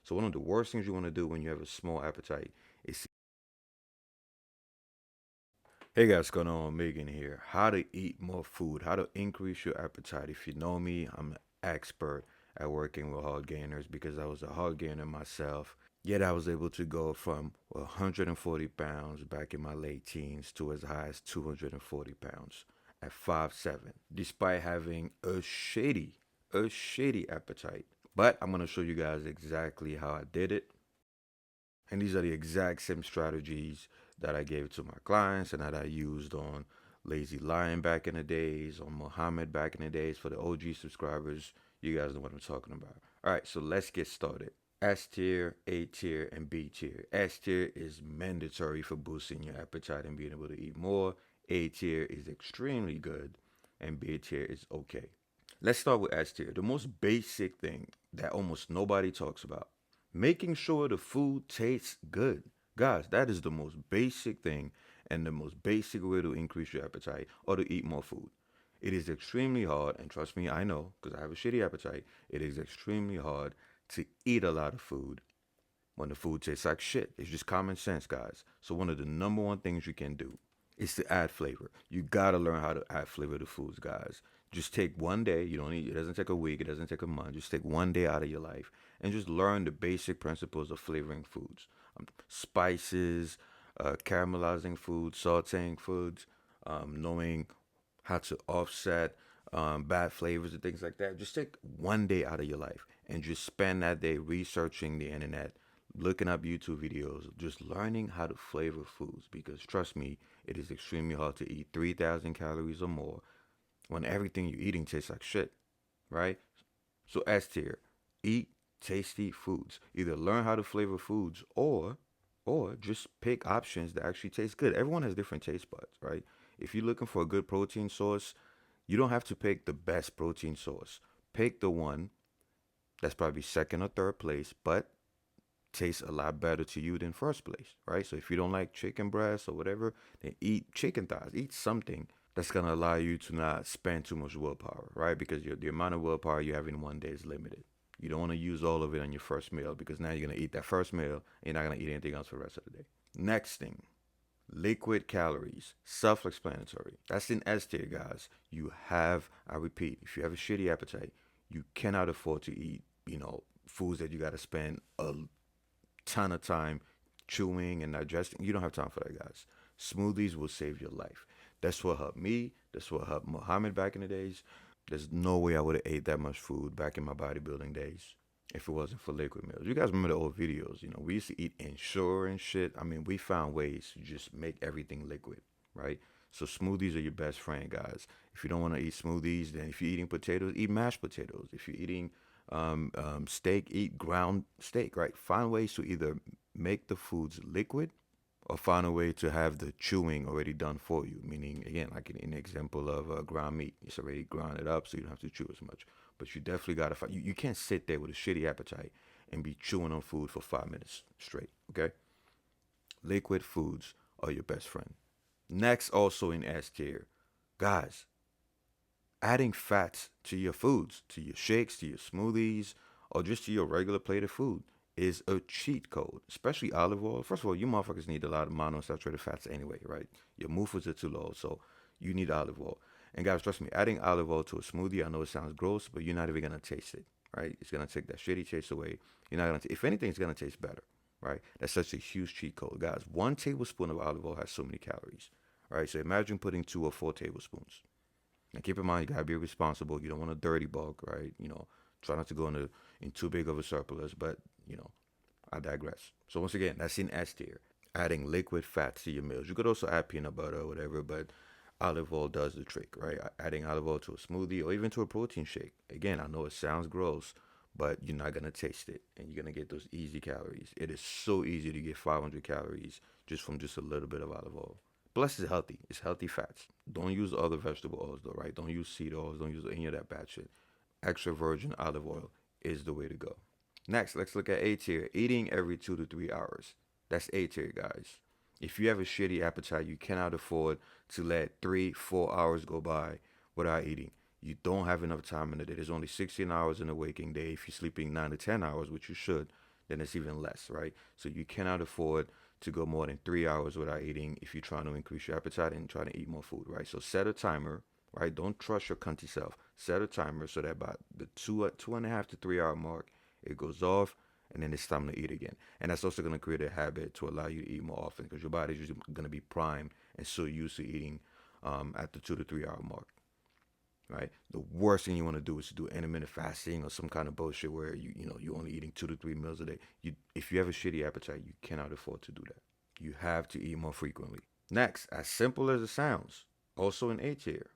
So one of the worst things you want to do when you have a small appetite is, hey guys, what's going on? Megan here. How to eat more food, how to increase your appetite. If you know me, I'm an expert at working with hard gainers because I was a hard gainer myself. Yet I was able to go from 140 pounds back in my late teens to as high as 240 pounds at 5'7", despite having a shady appetite. But I'm gonna show you guys exactly how I did it. And these are the exact same strategies that I gave to my clients and that I used on Lazy Lion back in the days, on Muhammad back in the days. For the OG subscribers, you guys know what I'm talking about. All right, so let's get started. S tier, A tier, and B tier. S tier is mandatory for boosting your appetite and being able to eat more. A tier is extremely good, and B tier is okay. Let's start with S tier. The most basic thing that almost nobody talks about: making sure the food tastes good. Guys, that is the most basic thing and the most basic way to increase your appetite or to eat more food. It is extremely hard, and trust me, I know because I have a shitty appetite. It is extremely hard to eat a lot of food when the food tastes like shit. It's just common sense, guys. So, one of the number one things you can do is to add flavor. You gotta learn how to add flavor to foods, guys. Just take one day. You don't need. It doesn't take a week. It doesn't take a month. Just take one day out of your life and just learn the basic principles of flavoring foods, spices, caramelizing foods, sautéing foods, knowing how to offset bad flavors and things like that. Just take one day out of your life and just spend that day researching the internet, looking up YouTube videos, just learning how to flavor foods. Because trust me, it is extremely hard to eat 3,000 calories or more when everything you're eating tastes like shit, right? So S tier, eat tasty foods. Either learn how to flavor foods or just pick options that actually taste good. Everyone has different taste buds, right? If you're looking for a good protein source, you don't have to pick the best protein source. Pick the one that's probably second or third place, but tastes a lot better to you than first place, right? So if you don't like chicken breast or whatever, then eat chicken thighs. Eat something that's gonna allow you to not spend too much willpower, right? Because the amount of willpower you have in one day is limited. You don't want to use all of it on your first meal because now you're gonna eat that first meal and you're not gonna eat anything else for the rest of the day. Next thing, liquid calories. Self explanatory. That's in S tier, guys. You have, I repeat, if you have a shitty appetite, you cannot afford to eat, foods that you got to spend a ton of time chewing and digesting. You don't have time for that, guys. Smoothies will save your life. That's what helped me. That's what helped Muhammad back in the days. There's no way I would have ate that much food back in my bodybuilding days if it wasn't for liquid meals. You guys remember the old videos? We used to eat Ensure and shit. I mean, we found ways to just make everything liquid, right? So smoothies are your best friend, guys. If you don't want to eat smoothies, then if you're eating potatoes, eat mashed potatoes. If you're eating steak, eat ground steak, right? Find ways to either make the foods liquid or find a way to have the chewing already done for you. Meaning, again, like in an example of ground meat, it's already grounded up, so you don't have to chew as much. But you definitely gotta find. You can't sit there with a shitty appetite and be chewing on food for 5 minutes straight. Okay, liquid foods are your best friend. Next, also in S tier, guys, adding fats to your foods, to your shakes, to your smoothies, or just to your regular plate of food is a cheat code, especially olive oil. First of all, you motherfuckers need a lot of monounsaturated fats anyway, right? Your MUFAs are too low, so you need olive oil. And guys, trust me, adding olive oil to a smoothie, I know it sounds gross, but you're not even gonna taste it, right? It's gonna take that shitty taste away. You're not gonna, if anything, it's gonna taste better, right? That's such a huge cheat code, guys. 1 tablespoon of olive oil has so many calories, right? So imagine putting 2 or 4 tablespoons. Now keep in mind you gotta be responsible. You don't want a dirty bulk, right? Try not to go in too big of a surplus, but I digress. So once again, that's in S tier. Adding liquid fats to your meals. You could also add peanut butter or whatever, but olive oil does the trick, right? Adding olive oil to a smoothie or even to a protein shake. Again, I know it sounds gross, but you're not gonna taste it, and you're gonna get those easy calories. It is so easy to get 500 calories just from just a little bit of olive oil. Plus, it's healthy. It's healthy fats. Don't use other vegetable oils though, right? Don't use seed oils. Don't use any of that bad shit. Extra virgin olive oil is the way to go. Next, let's look at A tier. Eating every 2 to 3 hours. That's A tier, guys. If you have a shitty appetite, you cannot afford to let 3, 4 hours go by without eating. You don't have enough time in the day. There's only 16 hours in a waking day. If you're sleeping 9 to 10 hours, which you should, then it's even less, right? So you cannot afford to go more than 3 hours without eating if you're trying to increase your appetite and trying to eat more food, right? So set a timer, right? Don't trust your cunty self. Set a timer so that by the 2.5 to 3 hour mark, it goes off, and then it's time to eat again. And that's also going to create a habit to allow you to eat more often because your body's usually going to be primed and so used to eating at the 2 to 3 hour mark, right? The worst thing you want to do is to do intermittent fasting or some kind of bullshit where you're only eating 2 to 3 meals a day. If you have a shitty appetite, you cannot afford to do that. You have to eat more frequently. Next, as simple as it sounds, also in A tier,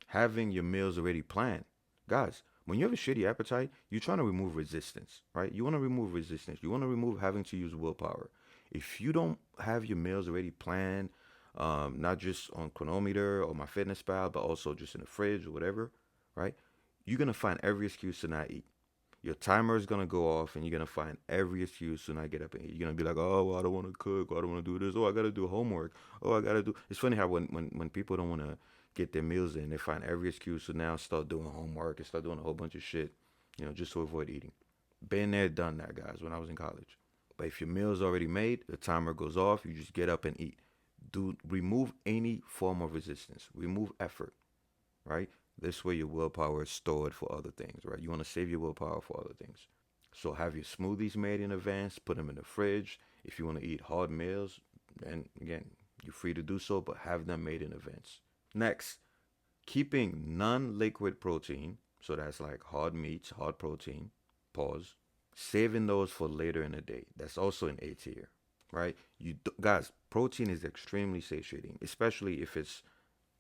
having your meals already planned. Guys, when you have a shitty appetite, you're trying to remove resistance, right? You want to remove resistance. You want to remove having to use willpower. If you don't have your meals already planned, not just on Chronometer or MyFitnessPal, but also just in the fridge or whatever, right? You're gonna find every excuse to not eat. Your timer is gonna go off, and you're gonna find every excuse to not get up and eat. You're gonna be like, "Oh, well, I don't want to cook. Or I don't want to do this. Oh, I gotta do homework. Oh, I gotta do." It's funny how when people don't want to get their meals in, they find every excuse to now start doing homework and start doing a whole bunch of shit, just to avoid eating. Been there, done that, guys. When I was in college. But if your meal's already made, the timer goes off. You just get up and eat. Do remove any form of resistance. Remove effort, right? This way your willpower is stored for other things, right? You want to save your willpower for other things. So have your smoothies made in advance, put them in the fridge. If you want to eat hard meals, then again, you're free to do so, but have them made in advance. Next, keeping non-liquid protein, so that's like hard meats, hard protein, pause, saving those for later in the day. That's also an A tier, right? Guys, protein is extremely satiating, especially if it's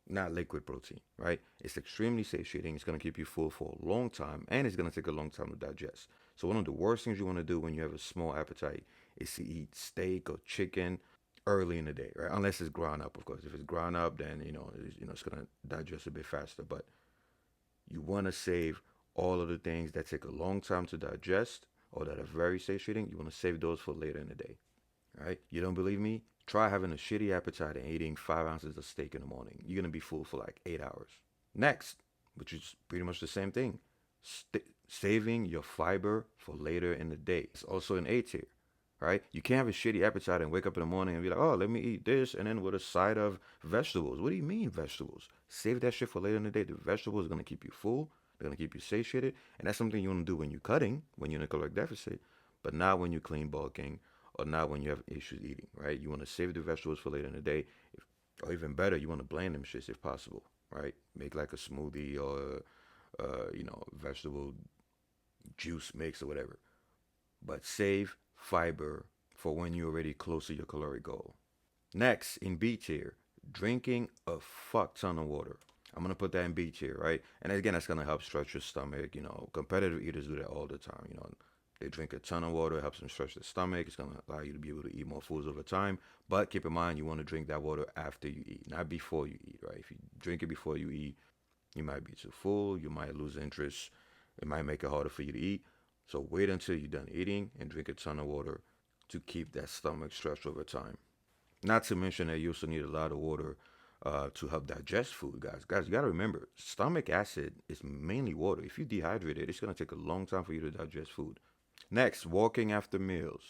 not liquid protein, right? It's extremely satiating. It's going to keep you full for a long time, and it's going to take a long time to digest. So one of the worst things you want to do when you have a small appetite is to eat steak or chicken early in the day, right? Unless it's ground up, of course. If it's ground up, then it's going to digest a bit faster. But you want to save all of the things that take a long time to digest or that are very satiating. You want to save those for later in the day. Right? You don't believe me? Try having a shitty appetite and eating 5 ounces of steak in the morning. You're gonna be full for like 8 hours. Next, which is pretty much the same thing, saving your fiber for later in the day. It's also an A tier, right? You can't have a shitty appetite and wake up in the morning and be like, oh, let me eat this and then with a side of vegetables. What do you mean vegetables? Save that shit for later in the day. The vegetables are gonna keep you full. They're gonna keep you satiated, and that's something you want to do when you're cutting, when you're in a caloric deficit, but not when you're clean bulking or not when you have issues eating, right? You want to save the vegetables for later in the day, or even better, you want to blend them shits if possible, right? Make like a smoothie or vegetable juice mix or whatever. But save fiber for when you're already close to your caloric goal. Next, in B tier, drinking a fuck ton of water. I'm gonna put that in B tier, right? And again, that's gonna help stretch your stomach. Competitive eaters do that all the time. They drink a ton of water, it helps them stretch the stomach. It's going to allow you to be able to eat more foods over time. But keep in mind, you want to drink that water after you eat, not before you eat, right? If you drink it before you eat, you might be too full, you might lose interest, it might make it harder for you to eat. So wait until you're done eating and drink a ton of water to keep that stomach stretched over time. Not to mention that you also need a lot of water to help digest food, guys. Guys, you got to remember, stomach acid is mainly water. If you dehydrate it, it's going to take a long time for you to digest food. Next, walking after meals.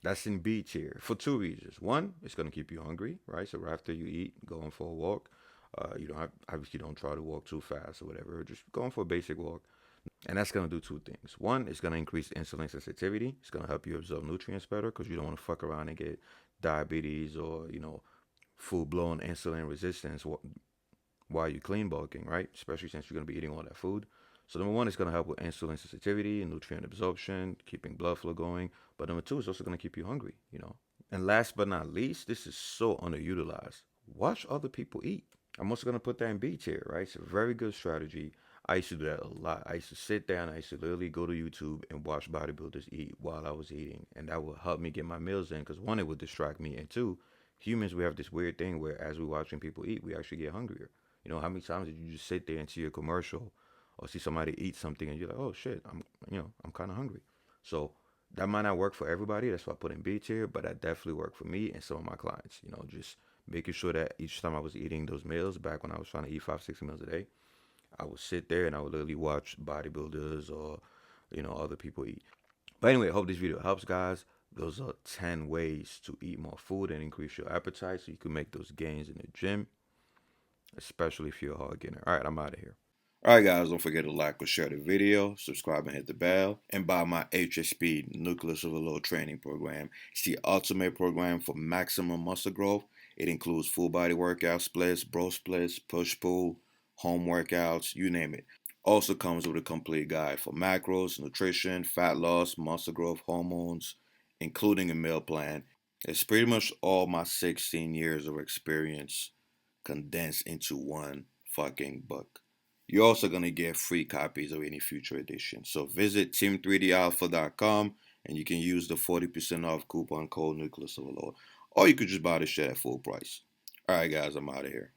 That's in B tier for two reasons. One, it's going to keep you hungry, right? So right after you eat, going for a walk. You don't try to walk too fast or whatever. Just going for a basic walk. And that's going to do two things. One, it's going to increase insulin sensitivity. It's going to help you absorb nutrients better because you don't want to fuck around and get diabetes or, full-blown insulin resistance while you're clean bulking, right? Especially since you're going to be eating all that food. So number one, it's going to help with insulin sensitivity and nutrient absorption, keeping blood flow going. But number two, it's also going to keep you hungry. And last but not least, this is so underutilized. Watch other people eat. I'm also going to put that in B tier, right? It's a very good strategy. I used to do that a lot. I used to sit down, I used to literally go to YouTube and watch bodybuilders eat while I was eating. And that would help me get my meals in because one, it would distract me. And two, humans, we have this weird thing where as we're watching people eat, we actually get hungrier. How many times did you just sit there and see a commercial or see somebody eat something and you're like, oh shit, I'm kind of hungry. So that might not work for everybody. That's why I put in B tier, but that definitely worked for me and some of my clients. Just making sure that each time I was eating those meals, back when I was trying to eat 5, 6 meals a day, I would sit there and I would literally watch bodybuilders or other people eat. But anyway, I hope this video helps, guys. Those are 10 ways to eat more food and increase your appetite so you can make those gains in the gym, especially if you're a hard gainer. All right, I'm out of here. All right, guys, don't forget to like or share the video, subscribe and hit the bell, and buy my HSP Nucleus Overload Training Program. It's the ultimate program for maximum muscle growth. It includes full body workout splits, bro splits, push-pull, home workouts, you name it. Also comes with a complete guide for macros, nutrition, fat loss, muscle growth, hormones, including a meal plan. It's pretty much all my 16 years of experience condensed into one fucking book. You're also going to get free copies of any future edition. So visit team3dalpha.com and you can use the 40% off coupon code Nucleus Overload. Or you could just buy the shit at full price. All right, guys, I'm out of here.